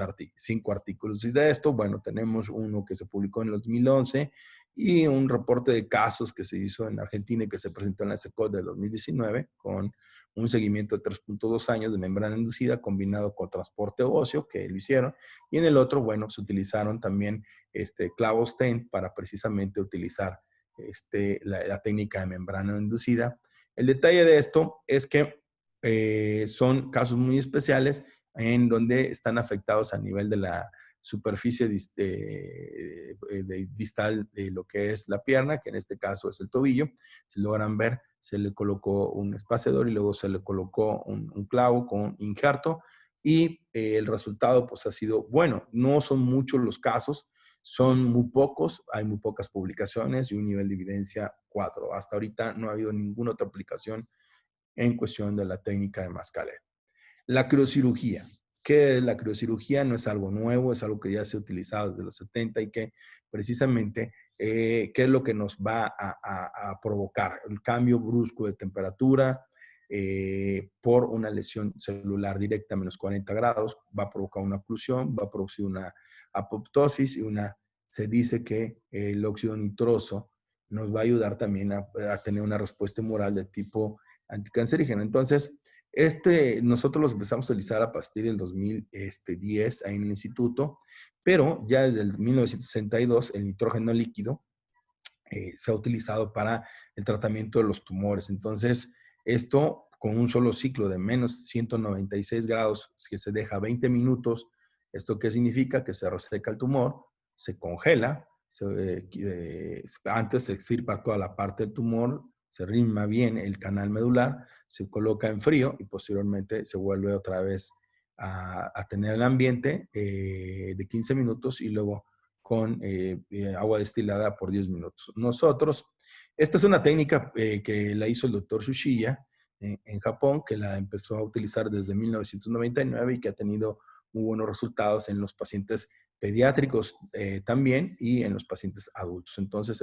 artículos. Y de esto, bueno, tenemos uno que se publicó en el 2011 y un reporte de casos que se hizo en Argentina y que se presentó en la SECOT del 2019 con un seguimiento de 3.2 años de membrana inducida combinado con transporte óseo, que lo hicieron, y en el otro, bueno, se utilizaron también clavos TEN para precisamente utilizar la técnica de membrana inducida. El detalle de esto es que son casos muy especiales en donde están afectados a nivel de la superficie distal de lo que es la pierna, que en este caso es el tobillo. Si logran ver, se le colocó un espaciador y luego se le colocó un clavo con injerto y el resultado pues ha sido bueno. No son muchos los casos, son muy pocos, hay muy pocas publicaciones y un nivel de evidencia 4. Hasta ahorita no ha habido ninguna otra aplicación en cuestión de la técnica de Mascaret. La criocirugía. ¿Qué es la criocirugía? No es algo nuevo, es algo que ya se ha utilizado desde los 70 y que precisamente, ¿qué es lo que nos va a provocar? El cambio brusco de temperatura por una lesión celular directa a menos 40 grados, va a provocar una oclusión, va a producir una apoptosis y se dice que el óxido nitroso nos va a ayudar también a tener una respuesta humoral de tipo anticancerígeno. Entonces, nosotros los empezamos a utilizar a partir del 2010 ahí en el instituto, pero ya desde el 1962 el nitrógeno líquido se ha utilizado para el tratamiento de los tumores. Entonces, esto con un solo ciclo de menos 196 grados, que se deja 20 minutos, ¿esto qué significa? Que se reseca el tumor, se congela, antes se extirpa toda la parte del tumor, se rima bien el canal medular, se coloca en frío y posteriormente se vuelve otra vez a tener el ambiente de 15 minutos y luego con agua destilada por 10 minutos. Esta es una técnica que la hizo el doctor Tsuchiya en Japón, que la empezó a utilizar desde 1999 y que ha tenido muy buenos resultados en los pacientes pediátricos también y en los pacientes adultos. Entonces,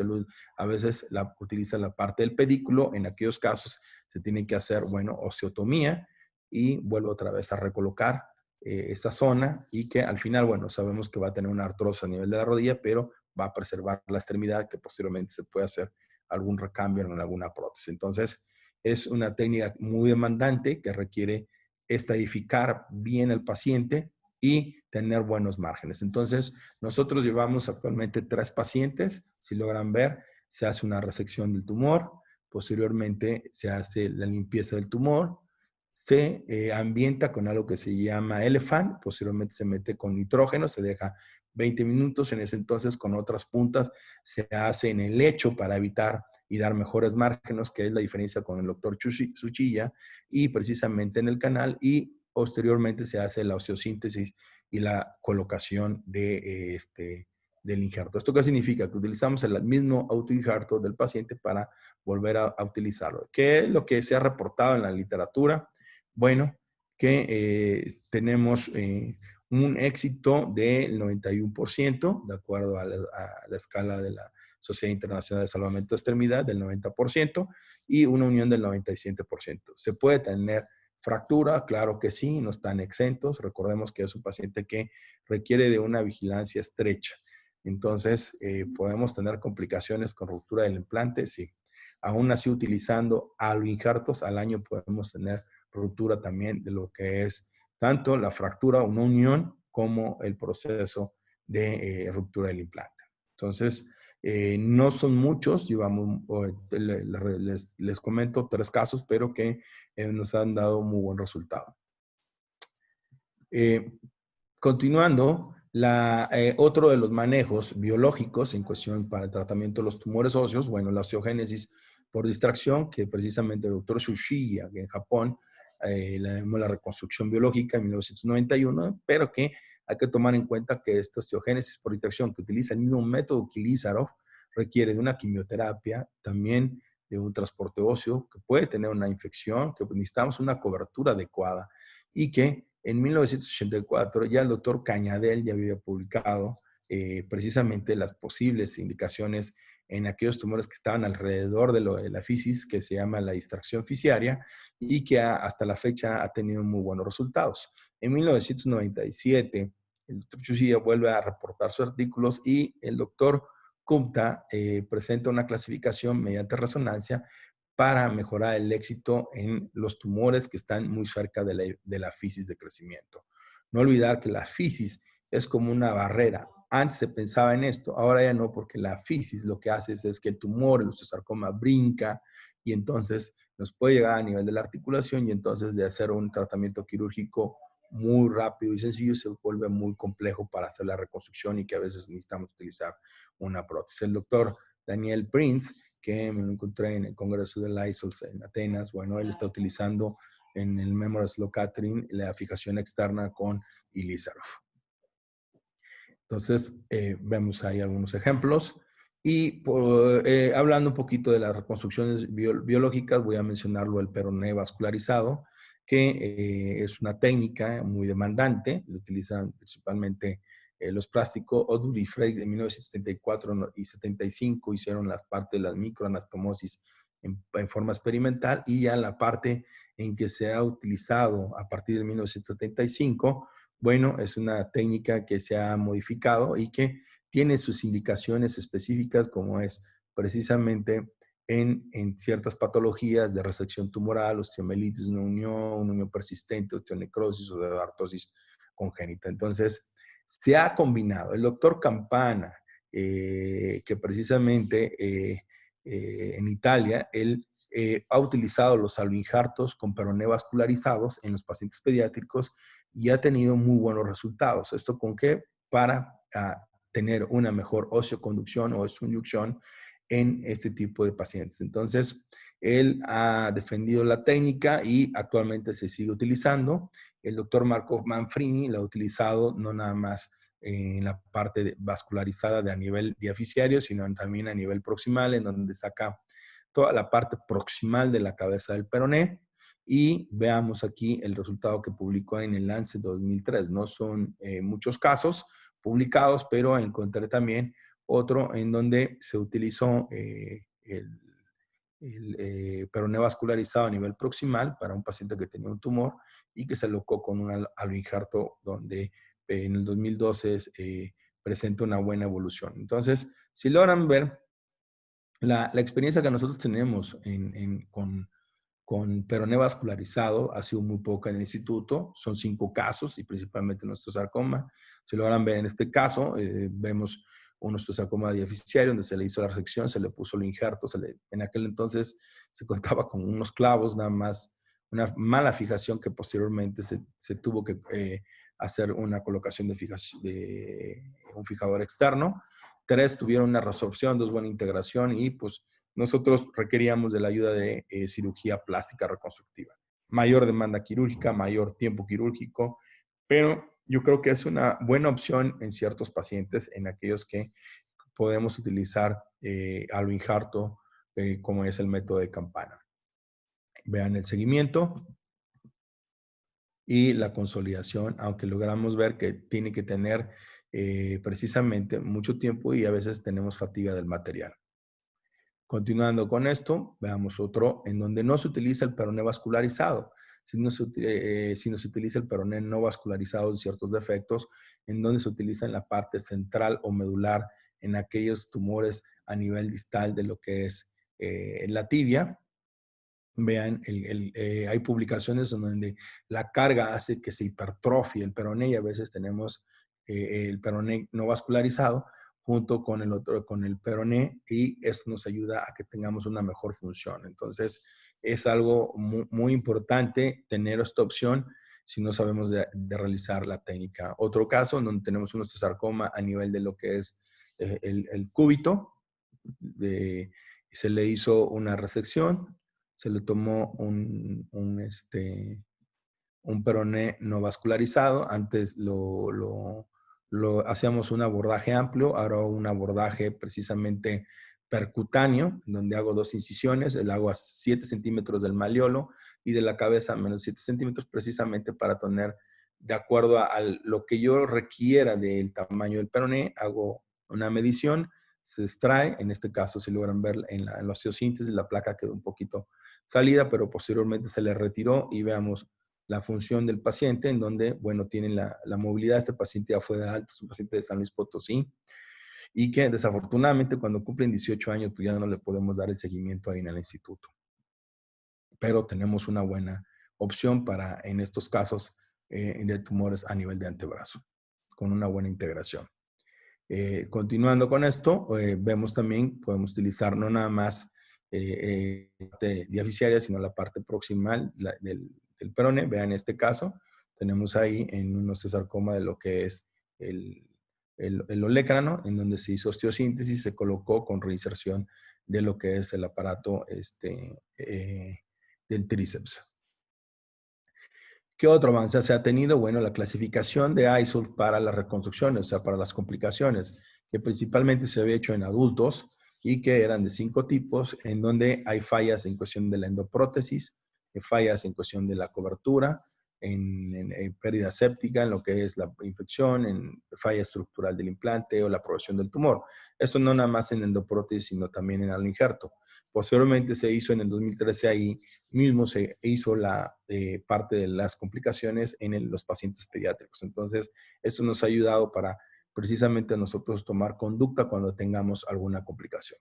a veces utiliza la parte del pedículo. En aquellos casos se tiene que hacer, bueno, osteotomía y vuelve otra vez a recolocar esta zona y que al final, bueno, sabemos que va a tener una artrosis a nivel de la rodilla, pero va a preservar la extremidad que posteriormente se puede hacer algún recambio en alguna prótesis. Entonces, es una técnica muy demandante que requiere estadificar bien al paciente y tener buenos márgenes. Entonces, nosotros llevamos actualmente 3 pacientes. Si logran ver, se hace una resección del tumor, posteriormente se hace la limpieza del tumor, se ambienta con algo que se llama Elefant, posteriormente se mete con nitrógeno, se deja 20 minutos, en ese entonces con otras puntas se hace en el lecho para evitar y dar mejores márgenes, que es la diferencia con el doctor Tsuchiya, y precisamente en el canal, y posteriormente se hace la osteosíntesis y la colocación del injerto. ¿Esto qué significa? Que utilizamos el mismo autoinjerto del paciente para volver a utilizarlo. ¿Qué es lo que se ha reportado en la literatura? Bueno, que tenemos un éxito del 91%, de acuerdo a la escala de la Sociedad Internacional de Salvamento de Extremidad, del 90%, y una unión del 97%. ¿Se puede tener fractura? Claro que sí, no están exentos. Recordemos que es un paciente que requiere de una vigilancia estrecha. Entonces, ¿podemos tener complicaciones con ruptura del implante? Sí. Aún así, utilizando aloinjertos al año podemos tener ruptura también de lo que es tanto la fractura, una unión, como el proceso de ruptura del implante. Entonces, no son muchos, les comento 3 casos, pero que nos han dado muy buen resultado. Continuando, otro de los manejos biológicos en cuestión para el tratamiento de los tumores óseos, bueno, la osteogénesis por distracción, que precisamente el doctor Tsuchiya en Japón la llamó la reconstrucción biológica en 1991, pero que hay que tomar en cuenta que esta osteogénesis por distracción, que utiliza el mismo método que Kilizarov, requiere de una quimioterapia, también de un transporte óseo, que puede tener una infección, que necesitamos una cobertura adecuada y que en 1984 ya el doctor Cañadel ya había publicado precisamente las posibles indicaciones en aquellos tumores que estaban alrededor de la fisis, que se llama la distracción fisiaria, y que hasta la fecha ha tenido muy buenos resultados. En 1997, el doctor Tsuchiya vuelve a reportar sus artículos y el doctor Gupta presenta una clasificación mediante resonancia para mejorar el éxito en los tumores que están muy cerca de la fisis de crecimiento. No olvidar que la fisis es como una barrera. Antes se pensaba en esto, ahora ya no, porque la fisis lo que hace es que el tumor, el osteosarcoma, brinca y entonces nos puede llegar a nivel de la articulación y entonces de hacer un tratamiento quirúrgico muy rápido y sencillo se vuelve muy complejo para hacer la reconstrucción y que a veces necesitamos utilizar una prótesis. El doctor Daniel Prince, que me lo encontré en el Congreso de Lysols en Atenas, bueno, él está utilizando en el Memorial Slow Catherine la fijación externa con Ilizarov. Entonces, vemos ahí algunos ejemplos. Y hablando un poquito de las reconstrucciones biológicas, voy a mencionarlo el peroné vascularizado, que es una técnica muy demandante, lo utilizan principalmente los plásticos. Odur y Frey en 1974 y 75 hicieron la parte de la microanastomosis en forma experimental y ya la parte en que se ha utilizado a partir de 1975, bueno, es una técnica que se ha modificado y que tiene sus indicaciones específicas, como es precisamente en ciertas patologías de resección tumoral, osteomelitis, una unión persistente, osteonecrosis o de artrosis congénita. Entonces, se ha combinado. El doctor Campana, que precisamente en Italia, él ha utilizado los aloinjartos con peroné vascularizados en los pacientes pediátricos y ha tenido muy buenos resultados. ¿Esto con qué? Para tener una mejor osteoconducción o osteoinducción en este tipo de pacientes. Entonces, él ha defendido la técnica y actualmente se sigue utilizando. El doctor Marco Manfrini la ha utilizado no nada más en la parte vascularizada de a nivel diaficiario, sino también a nivel proximal, en donde saca toda la parte proximal de la cabeza del peroné. Y veamos aquí el resultado que publicó en el Lancet 2003. No son muchos casos publicados, pero encontré también otro en donde se utilizó el peroné vascularizado a nivel proximal para un paciente que tenía un tumor y que se alocó con un aloinjarto donde en el 2012 presenta una buena evolución. Entonces, si logran ver, la experiencia que nosotros tenemos con peroné vascularizado ha sido muy poca en el instituto, son 5 casos y principalmente nuestro sarcoma. Si logran ver en este caso, vemos un osteosarcoma diaficiario donde se le hizo la resección, se le puso el injerto, en aquel entonces se contaba con unos clavos, nada más una mala fijación que posteriormente se tuvo que hacer una colocación de un fijador externo. 3 tuvieron una resorción, 2 buena integración y pues nosotros requeríamos de la ayuda de cirugía plástica reconstructiva. Mayor demanda quirúrgica, mayor tiempo quirúrgico, pero yo creo que es una buena opción en ciertos pacientes, en aquellos que podemos utilizar aloinjarto, como es el método de Campana. Vean el seguimiento y la consolidación, aunque logramos ver que tiene que tener precisamente mucho tiempo y a veces tenemos fatiga del material. Continuando con esto, veamos otro en donde no se utiliza el peroné vascularizado, sino se utiliza el peroné no vascularizado en ciertos defectos, en donde se utiliza en la parte central o medular, en aquellos tumores a nivel distal de lo que es la tibia. Vean, hay publicaciones en donde la carga hace que se hipertrofie el peroné y a veces tenemos el peroné no vascularizado junto con el otro, con el peroné, y esto nos ayuda a que tengamos una mejor función. Entonces, es algo muy, muy importante tener esta opción si no sabemos de realizar la técnica. Otro caso en donde tenemos un osteosarcoma a nivel de lo que es el cúbito, se le hizo una resección, se le tomó un peroné no vascularizado. Antes lo hacíamos un abordaje amplio, ahora un abordaje precisamente percutáneo, donde hago 2 incisiones, el hago a 7 centímetros del malleolo y de la cabeza a menos 7 centímetros, precisamente para tener, de acuerdo a lo que yo requiera del tamaño del peroné, hago una medición, se extrae. En este caso, si logran ver en la osteosíntesis, la placa quedó un poquito salida, pero posteriormente se le retiró y veamos la función del paciente, en donde, bueno, tienen la movilidad. Este paciente ya fue de alto, es un paciente de San Luis Potosí, y que desafortunadamente cuando cumplen 18 años, pues ya no le podemos dar el seguimiento ahí en el instituto. Pero tenemos una buena opción para, en estos casos, de tumores a nivel de antebrazo. con una buena integración. Continuando con esto, vemos también, podemos utilizar no nada más parte diaficiaria, sino la parte proximal del peroné. Vean este caso, tenemos ahí en un osteosarcoma de lo que es el, el olecrano, en donde se hizo osteosíntesis, se colocó con reinserción de lo que es el aparato del tríceps. ¿Qué otro avance se ha tenido? Bueno, la clasificación de ISOL para las reconstrucciones, o sea, para las complicaciones, que principalmente se había hecho en adultos y que eran de 5 tipos, en donde hay fallas en cuestión de la endoprótesis, fallas en cuestión de la cobertura, en pérdida séptica, en lo que es la infección, en falla estructural del implante o la progresión del tumor. Esto no nada más en endoprótesis, sino también en el injerto. Posteriormente se hizo en el 2013 ahí mismo se hizo la parte de las complicaciones en los pacientes pediátricos. Entonces, esto nos ha ayudado para precisamente nosotros tomar conducta cuando tengamos alguna complicación.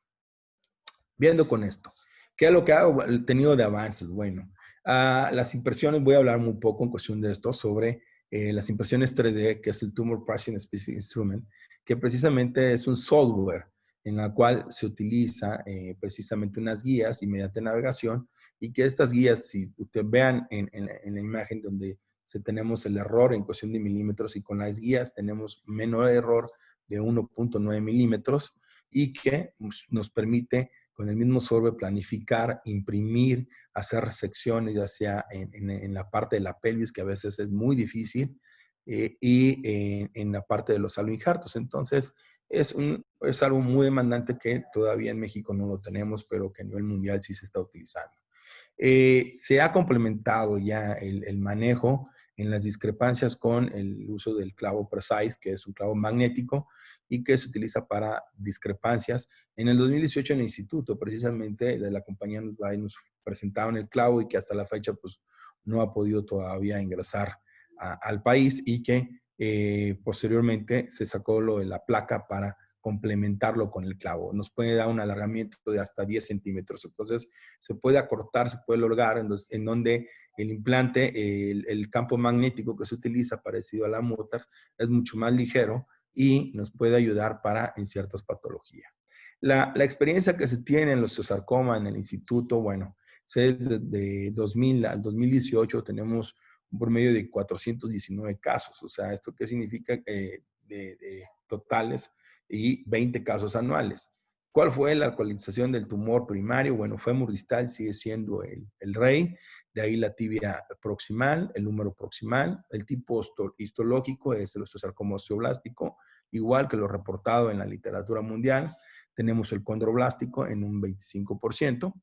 Viendo con esto, ¿qué es lo que ha tenido de avances? Bueno, las impresiones, voy a hablar un poco en cuestión de esto, sobre las impresiones 3D, que es el Tumor Pricing Specific Instrument, que precisamente es un software en la cual se utiliza precisamente unas guías y mediante navegación, y que estas guías, si ustedes vean en la imagen donde tenemos el error en cuestión de milímetros, y con las guías tenemos menor error de 1.9 milímetros, y que nos permite con el mismo software planificar, imprimir, hacer secciones, ya sea en la parte de la pelvis, que a veces es muy difícil, y en la parte de los aloinjertos. Entonces, es algo muy demandante que todavía en México no lo tenemos, pero que a nivel mundial sí se está utilizando. Se ha complementado ya el manejo en las discrepancias con el uso del clavo Precise, que es un clavo magnético y que se utiliza para discrepancias. En el 2018 en el instituto, precisamente, de la compañía nos presentaron el clavo y que hasta la fecha pues no ha podido todavía ingresar al país, y que posteriormente se sacó lo de la placa para complementarlo con el clavo. Nos puede dar un alargamiento de hasta 10 centímetros. Entonces, se puede acortar, se puede alargar, en donde el implante, el campo magnético que se utiliza, parecido a la mortar, es mucho más ligero y nos puede ayudar en ciertas patologías. La experiencia que se tiene en los osteosarcoma en el instituto, bueno, de 2000 al 2018 tenemos un promedio de 419 casos. O sea, ¿esto qué significa? De totales, y 20 casos anuales. ¿Cuál fue la localización del tumor primario? Bueno, fémur distal sigue siendo el rey, de ahí la tibia proximal, el húmero proximal, el tipo histológico es el osteosarcoma osteoblástico, igual que lo reportado en la literatura mundial. Tenemos el condroblástico en un 25%,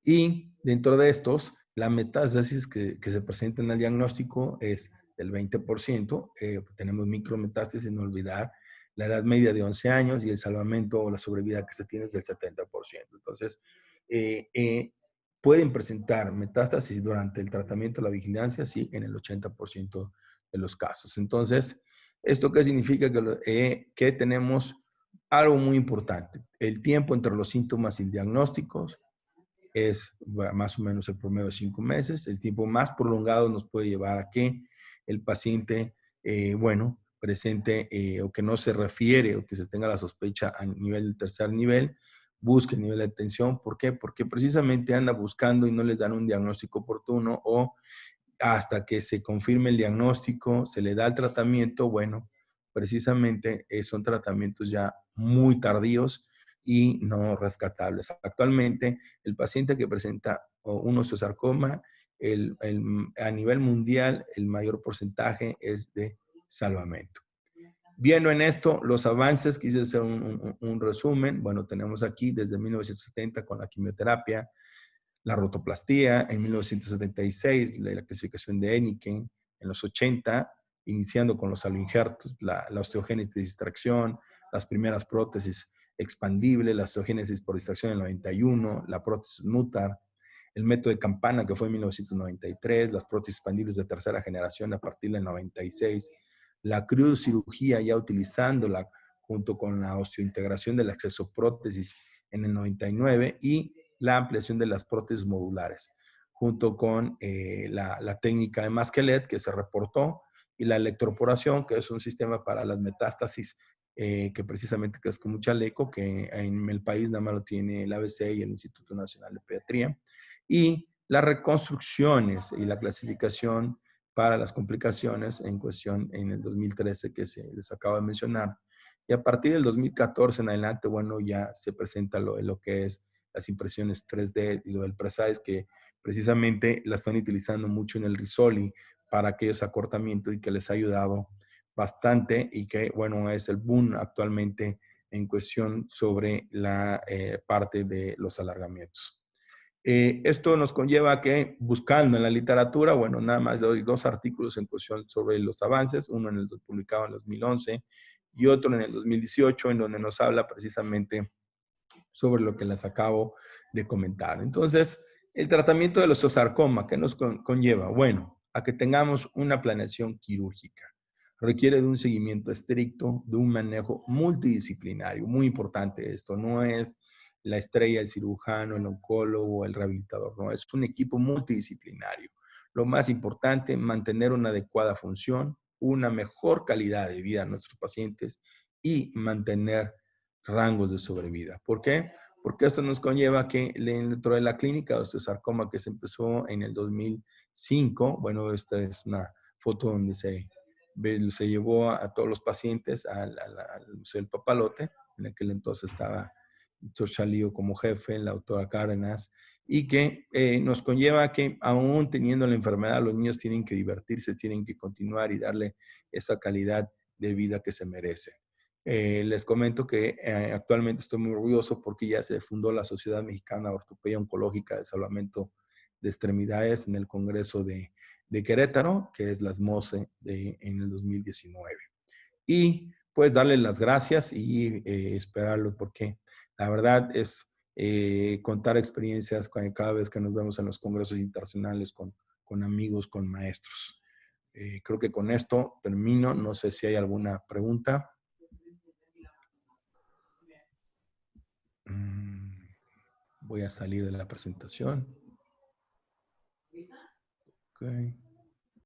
y dentro de estos, la metástasis que se presenta en el diagnóstico es del 20%. Tenemos micrometástasis, sin olvidar la edad media de 11 años, y el salvamento o la sobrevida que se tiene es del 70%. Entonces, pueden presentar metástasis durante el tratamiento, la vigilancia, sí, en el 80% de los casos. Entonces, ¿esto qué significa? Que tenemos algo muy importante: el tiempo entre los síntomas y el diagnóstico es más o menos el promedio de 5 meses. El tiempo más prolongado nos puede llevar a que el paciente, presente o que no se refiere o que se tenga la sospecha a nivel del tercer nivel, busque el nivel de atención. ¿Por qué? Porque precisamente anda buscando y no les dan un diagnóstico oportuno, o hasta que se confirme el diagnóstico, se le da el tratamiento. Bueno, precisamente son tratamientos ya muy tardíos y no rescatables. Actualmente, el paciente que presenta un osteosarcoma, a nivel mundial, el mayor porcentaje es de salvamento. Viendo en esto los avances, quise hacer un resumen. Bueno, tenemos aquí desde 1970 con la quimioterapia, la rotoplastía, en 1976 la clasificación de Eniken, en los 80 iniciando con los aloinjertos, la osteogénesis de distracción, las primeras prótesis expandibles, la osteogénesis por distracción en el 91, la prótesis Nutar, el método de Campana, que fue en 1993, las prótesis expandibles de tercera generación a partir del 96, la criocirugía ya utilizándola junto con la osteointegración de la exosoprótesis en el 99, y la ampliación de las prótesis modulares, junto con la técnica de Masquelet que se reportó, y la electroporación, que es un sistema para las metástasis, que precisamente que es como un chaleco, que en el país nada más lo tiene el ABC y el Instituto Nacional de Pediatría, y las reconstrucciones y la clasificación para las complicaciones en cuestión en el 2013 que se les acaba de mencionar. Y a partir del 2014 en adelante, bueno, ya se presenta lo que es las impresiones 3D y lo del Precise, que precisamente la están utilizando mucho en el Risoli para aquellos acortamientos y que les ha ayudado bastante y que, bueno, es el boom actualmente en cuestión sobre la parte de los alargamientos. Esto nos conlleva a que, buscando en la literatura, bueno, nada más doy dos artículos en cuestión sobre los avances, uno publicado en 2011 y otro en el 2018, en donde nos habla precisamente sobre lo que les acabo de comentar. Entonces, el tratamiento del osteosarcoma, ¿qué nos conlleva? Bueno, a que tengamos una planeación quirúrgica. Requiere de un seguimiento estricto, de un manejo multidisciplinario. Muy importante esto, no es la estrella, el cirujano, el oncólogo, el rehabilitador, no, es un equipo multidisciplinario. Lo más importante, mantener una adecuada función, una mejor calidad de vida a nuestros pacientes y mantener rangos de sobrevida. ¿Por qué? Porque esto nos conlleva que dentro de la clínica de osteosarcoma que se empezó en el 2005, bueno, esta es una foto donde se llevó a todos los pacientes al Museo del Papalote, en aquel entonces estaba el doctor Chalío como jefe, la doctora Cárdenas, y que nos conlleva que aún teniendo la enfermedad, los niños tienen que divertirse, tienen que continuar y darle esa calidad de vida que se merece. Les comento que actualmente estoy muy orgulloso porque ya se fundó la Sociedad Mexicana de Ortopedia Oncológica de Salvamento de Extremidades en el Congreso de Querétaro, que es la SMOSE en el 2019. Y pues darle las gracias y esperarlo porque la verdad es contar experiencias cada vez que nos vemos en los congresos internacionales con amigos, con maestros. Creo que con esto termino. No sé si hay alguna pregunta. Voy a salir de la presentación. Okay.